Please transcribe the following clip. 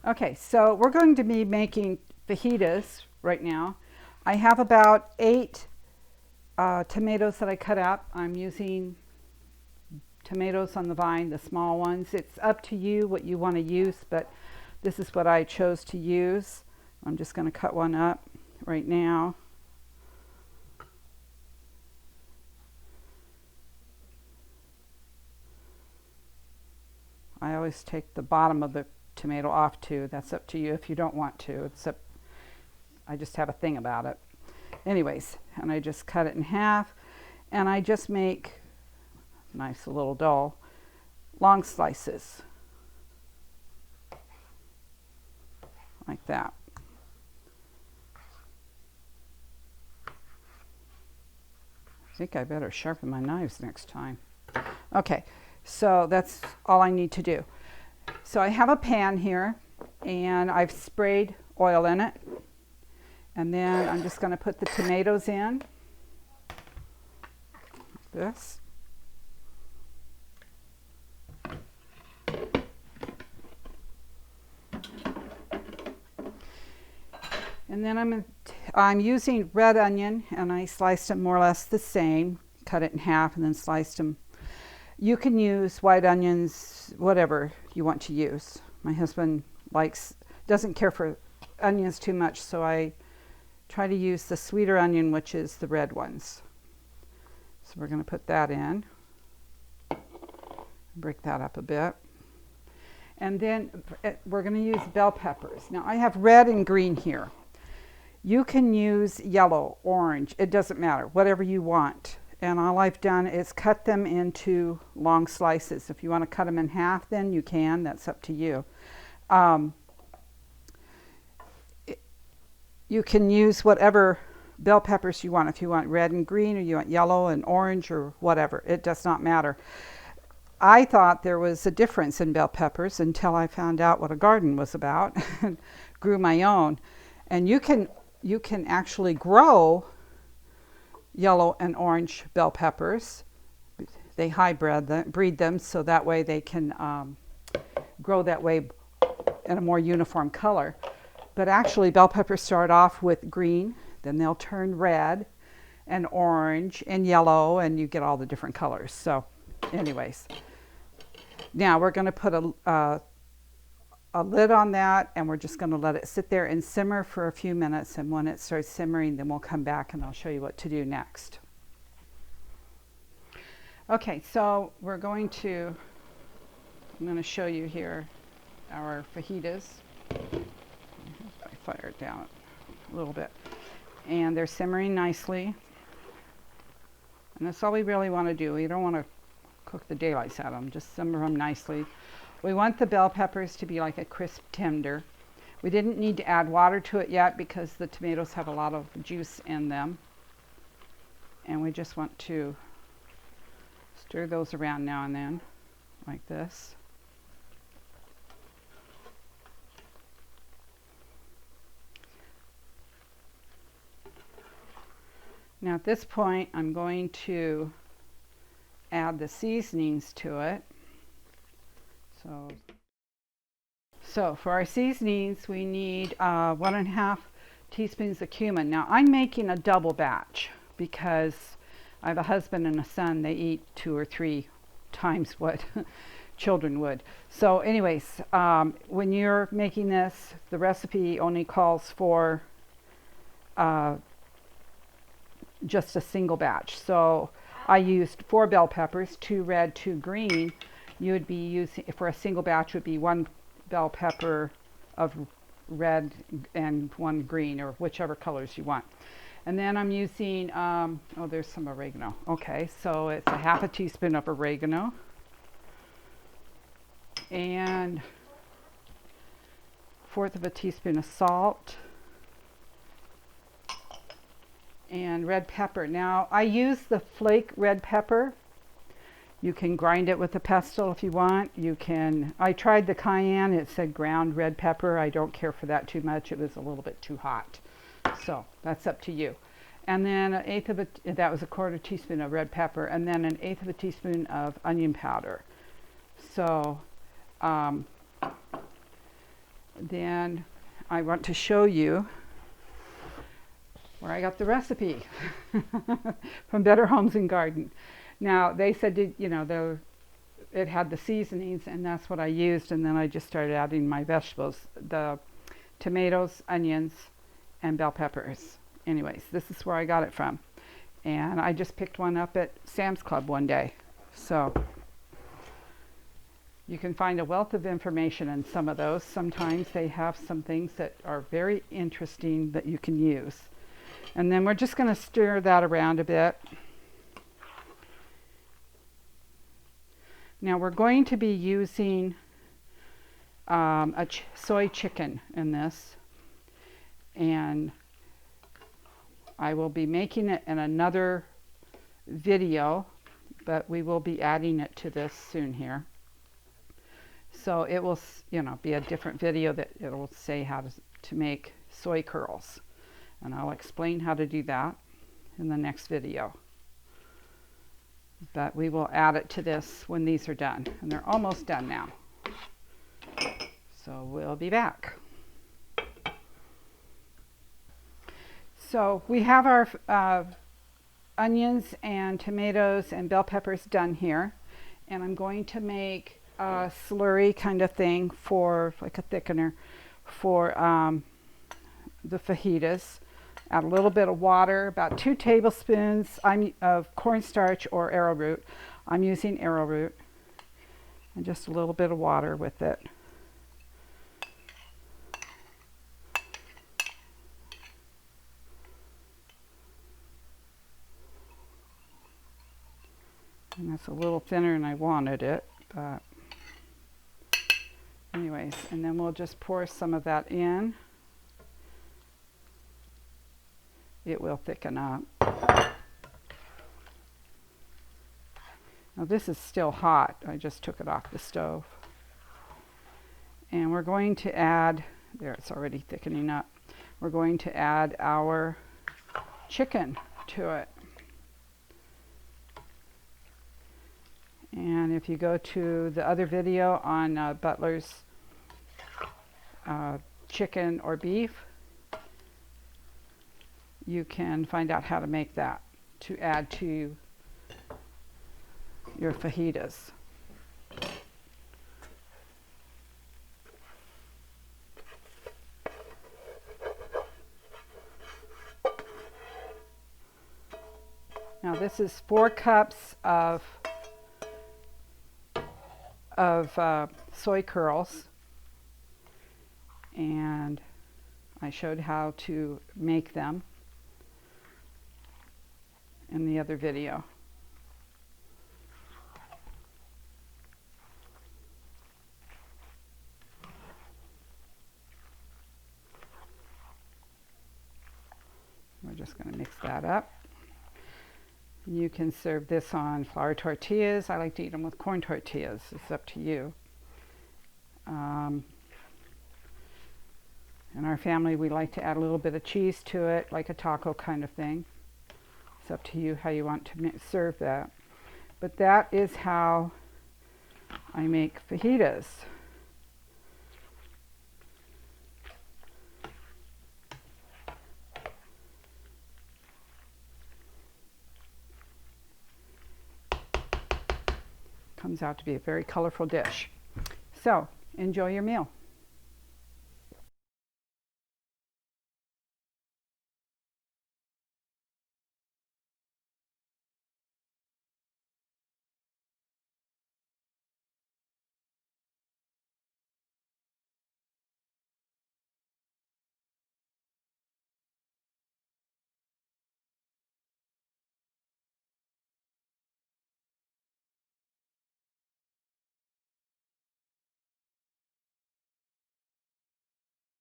Okay, so we're going to be making fajitas right now. I have about 8 tomatoes that I cut up. I'm using tomatoes on the vine, the small ones. It's up to you what you want to use, but this is what I chose to use. I'm just going to cut one up right now. I always take the bottom of the tomato off too. That's up to you if you don't want to. I just have a thing about it. Anyways, and I just cut it in half, and I just make nice little dull long slices like that. I think I better sharpen my knives next time. Okay, so that's all I need to do. So I have a pan here, and I've sprayed oil in it, and then I'm just going to put the tomatoes in like this. And then I'm using red onion, and I sliced them more or less the same, cut it in half and then sliced them. You can use white onions, whatever you want to use. My husband doesn't care for onions too much, so I try to use the sweeter onion, which is the red ones. So we're going to put that in, break that up a bit. And then we're going to use bell peppers. Now I have red and green here. You can use yellow, orange, it doesn't matter, whatever you want. And all I've done is cut them into long slices. If you want to cut them in half, then you can. That's up to you. You can use whatever bell peppers you want. If you want red and green, or you want yellow and orange, or whatever. It does not matter. I thought there was a difference in bell peppers until I found out what a garden was about and grew my own. And you can actually grow yellow and orange bell peppers. They breed them so that way they can grow that way in a more uniform color. But actually bell peppers start off with green, then they'll turn red and orange and yellow, and you get all the different colors. So anyways, now we're going to put a lid on that, and we're just going to let it sit there and simmer for a few minutes, and when it starts simmering, then we'll come back and I'll show you what to do next. Okay, so I'm going to show you here our fajitas. I fire it down a little bit, and they're simmering nicely, and that's all we really want to do. We don't want to cook the daylights out of them, just simmer them nicely. We want the bell peppers to be like a crisp tender. We didn't need to add water to it yet because the tomatoes have a lot of juice in them. And we just want to stir those around now and then, like this. Now at this point, I'm going to add the seasonings to it. So for our seasonings, we need 1.5 teaspoons of cumin. Now I'm making a double batch because I have a husband and a son. They eat 2 or 3 times what children would. So anyways, when you're making this, the recipe only calls for just a single batch. So I used 4 bell peppers, 2 red, 2 green. You would be using, for a single batch, would be 1 bell pepper of red and 1 green, or whichever colors you want. And then I'm using, there's some oregano. Okay, so it's a 1/2 teaspoon of oregano. And 1/4 teaspoon of salt. And red pepper. Now, I use the flake red pepper. You can grind it with a pestle if you want. I tried the cayenne, it said ground red pepper. I don't care for that too much. It was a little bit too hot. So that's up to you. And then that was a 1/4 teaspoon of red pepper, and then 1/8 teaspoon of onion powder. So then I want to show you where I got the recipe from Better Homes and Garden. Now they said, it had the seasonings, and that's what I used, and then I just started adding my vegetables, the tomatoes, onions, and bell peppers. Anyways, this is where I got it from, and I just picked one up at Sam's Club one day. So you can find a wealth of information in some of those. Sometimes they have some things that are very interesting that you can use. And then we're just going to stir that around a bit. Now we're going to be using soy chicken in this, and I will be making it in another video, but we will be adding it to this soon here. So it will, be a different video that it will say how to make soy curls, and I'll explain how to do that in the next video. But we will add it to this when these are done, and they're almost done now. So we'll be back. So we have our onions and tomatoes and bell peppers done here, and I'm going to make a slurry kind of thing for, like a thickener, for the fajitas. Add a little bit of water, about 2 tablespoons of cornstarch or arrowroot. I'm using arrowroot, and just a little bit of water with it. And that's a little thinner than I wanted it, but anyways, and then we'll just pour some of that in. It will thicken up. Now this is still hot. I just took it off the stove. And we're going to add, there, it's already thickening up. We're going to add our chicken to it. And if you go to the other video on Butler's chicken or beef, you can find out how to make that to add to your fajitas. Now this is 4 cups of soy curls, and I showed how to make them in the other video. We're just going to mix that up. You can serve this on flour tortillas. I like to eat them with corn tortillas. It's up to you. In our family, we like to add a little bit of cheese to it, like a taco kind of thing. It's up to you how you want to serve that. But that is how I make fajitas. Comes out to be a very colorful dish. So enjoy your meal.